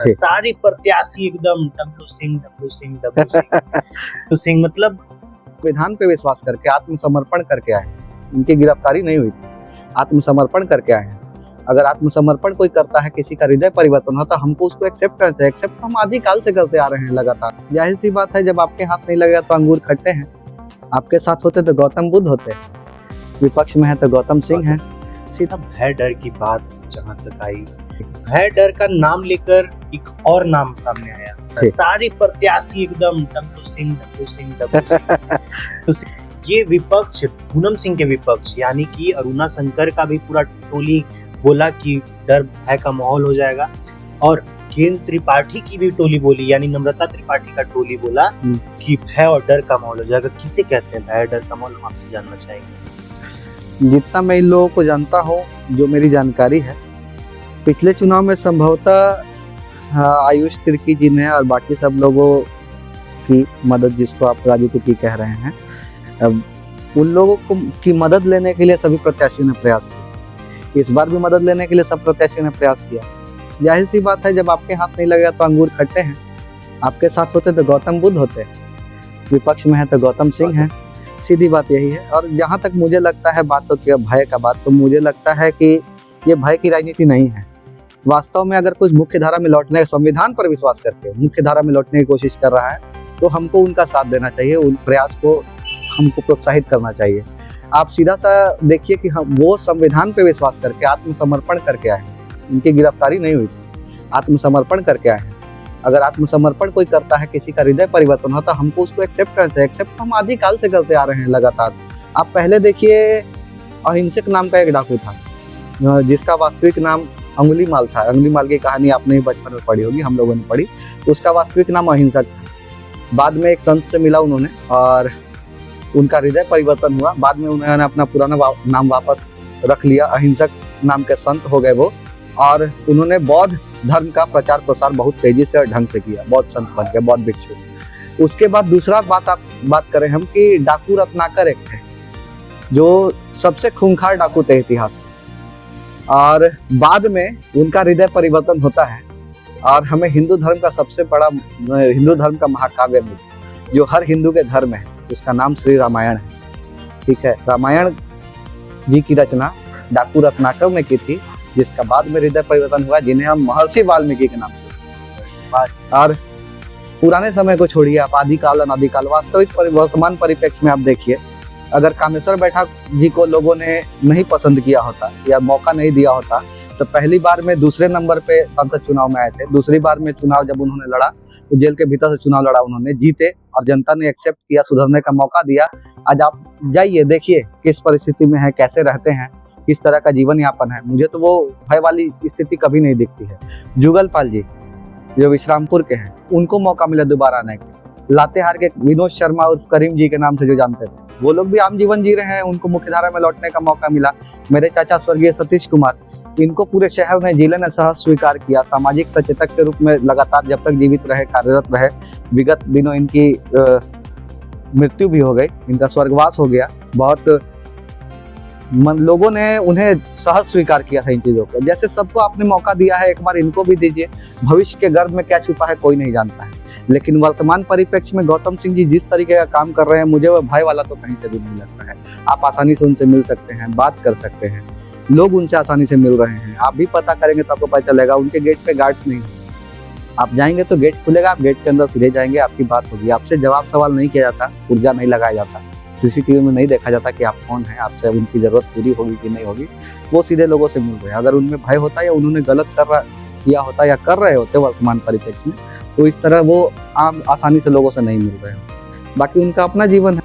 ठीक। सारी प्रत्याशी एकदम W Singh W Singh W Singh W Singh मतलब संविधान पे विश्वास करके आत्मसमर्पण करके आए हैं। उनकी गिरफ्तारी नहीं हुई थी, आत्मसमर्पण करके आए हैं। अगर आत्मसमर्पण कोई करता है, किसी का हृदय परिवर्तन होता है, हमको उसको एक्सेप्ट करते हैं। एक्सेप्ट हम आदि काल से करते आ रहे हैं लगातार। जाहिर सी बात है, जब आपके हाथ नहीं लगेगा तो अंगूर खट्टे हैं। आपके साथ होते तो गौतम बुद्ध होते, विपक्ष में है तो गौतम सिंह है। सीधा भय डर की बात जहाँ तक आई, भय डर का नाम लेकर एक और नाम सामने आया, ठीक। सारी प्रत्याशी एकदम W Singh W Singh W Singh. ये विपक्ष, पूनम सिंह के विपक्ष यानी कि अरुणा शंकर का भी पूरा टोली बोला कि डर भय का माहौल हो जाएगा, और केंद्र त्रिपाठी की भी टोली बोली, यानी नम्रता त्रिपाठी का टोली बोला कि भय और डर का माहौल हो जाएगा। किसे कहते हैं भय डर का माहौल, हम आपसे जानना चाहेंगे। जितना मैं इन लोगों को जानता हूँ, जो मेरी जानकारी है, पिछले चुनाव में संभवतः आयुष तिर्की जी ने और बाकी सब लोगों की मदद, जिसको आप राजू तिर्की कह रहे हैं, उन लोगों की मदद लेने के लिए सभी प्रत्याशियों ने प्रयास किया। इस बार भी मदद लेने के लिए सब प्रत्याशियों ने प्रयास किया। जाहिर सी बात है, जब आपके हाथ नहीं लगेगा तो अंगूर खट्टे हैं। आपके साथ होते तो गौतम बुद्ध होते, विपक्ष में है तो गौतम सिंह है। सीधी बात यही है। और जहाँ तक मुझे लगता है बात होती है भय का बात, तो मुझे लगता है कि ये भय की राजनीति नहीं है। वास्तव में अगर कुछ मुख्य धारा में लौटने, संविधान पर विश्वास करके मुख्य धारा में लौटने की कोशिश कर रहा है, तो हमको उनका साथ देना चाहिए, उन प्रयास को हमको प्रोत्साहित करना चाहिए। आप सीधा सा देखिए कि हम वो संविधान पे विश्वास करके आत्मसमर्पण करके आए हैं। उनकी गिरफ्तारी नहीं हुई थी, आत्मसमर्पण करके आए हैं। अगर आत्मसमर्पण कोई करता है, किसी का हृदय परिवर्तन होता है, हमको उसको एक्सेप्ट करते हैं। एक्सेप्ट हम आदि काल से करते आ रहे हैं लगातार। आप पहले देखिए, अहिंसक नाम का एक डाकू था, जिसका वास्तविक नाम अंगुलीमाल था। अंगुलीमाल की कहानी आपने बचपन में पढ़ी होगी, हम लोगों ने पढ़ी। उसका वास्तविक नाम अहिंसक था। बाद में एक संत से मिला उन्होंने, और उनका हृदय परिवर्तन हुआ। बाद में उन्होंने अपना पुराना नाम वापस रख लिया, अहिंसक नाम के संत हो गए वो। और उन्होंने बौद्ध धर्म का प्रचार प्रसार बहुत तेजी से और ढंग से किया, बौद्ध संत बन गए, बौद्ध भिक्षु। उसके बाद दूसरा बात करें हम कि डाकू रत्नाकर एक थे, जो सबसे खूंखार डाकू थे इतिहास में। और बाद में उनका हृदय परिवर्तन होता है, और हमें हिंदू धर्म का सबसे बड़ा, हिंदू धर्म का महाकाव्य मिलता है, जो हर हिंदू के घर में है। उसका नाम श्री रामायण है। ठीक है, रामायण जी की रचना डाकू रत्नाकर ने की थी, जिसका बाद में हृदय परिवर्तन हुआ, जिन्हें हम महर्षि वाल्मीकि के नाम से। और पुराने समय को छोड़िए, आप आदिकाल अनादिकाल, वास्तविक वर्तमान परिप्रेक्ष्य में आप देखिए, अगर कामेश्वर बैठा जी को लोगों ने नहीं पसंद किया होता या मौका नहीं दिया होता, तो पहली बार में दूसरे नंबर पे संसद चुनाव में आए थे। दूसरी बार में चुनाव जब उन्होंने लड़ा, तो जेल के भीतर से चुनाव लड़ा, उन्होंने जीते, और जनता ने एक्सेप्ट किया, सुधरने का मौका दिया। आज आप जाइए, देखिए किस परिस्थिति में है, कैसे रहते हैं, किस तरह का जीवन यापन है। मुझे तो वो भय वाली स्थिति कभी नहीं दिखती है। जुगलपाल जी, जो विश्रामपुर के हैं, उनको मौका मिला दोबारा आने का। लातेहार के विनोद शर्मा और करीम जी के नाम से जो जानते थे, वो लोग भी आम जीवन जी रहे हैं, उनको मुख्यधारा में लौटने का मौका मिला। मेरे चाचा स्वर्गीय सतीश कुमार, इनको पूरे शहर ने, जिले ने सहर्ष स्वीकार किया। सामाजिक सचेतक के रूप में लगातार जब तक जीवित रहे, कार्यरत रहे। विगत दिनों इनकी मृत्यु भी हो गई, इनका स्वर्गवास हो गया। बहुत लोगों ने उन्हें सहर्ष स्वीकार किया था इन चीजों को। जैसे सबको आपने मौका दिया है, एक बार इनको भी दीजिए। भविष्य के गर्भ में क्या छुपा है कोई नहीं जानता है, लेकिन वर्तमान परिप्रेक्ष्य में गौतम सिंह जी जिस तरीके का काम कर रहे हैं, मुझे वो भय वाला तो कहीं से भी नहीं लगता है। आप आसानी से उनसे मिल सकते हैं, बात कर सकते हैं, लोग उनसे आसानी से मिल रहे हैं। आप भी पता करेंगे तो आपको पता चलेगा, उनके गेट पे गार्ड्स नहीं। आप जाएंगे तो गेट खुलेगा, आप गेट के अंदर सीधे जाएंगे, आपकी बात होगी। आपसे जवाब सवाल नहीं किया जाता, पुर्जा नहीं लगाया जाता, सीसीटीवी में नहीं देखा जाता कि आप कौन हैं, आपसे उनकी जरूरत पूरी होगी कि नहीं होगी। वो सीधे लोगों से मिल रहे हैं। अगर उनमें भय होता या उन्होंने गलत किया होता या कर रहे होते वर्तमान परिप्रेक्ष्य में, तो इस तरह वो आसानी से लोगों से नहीं मिल रहे हो। बाकी उनका अपना जीवन है।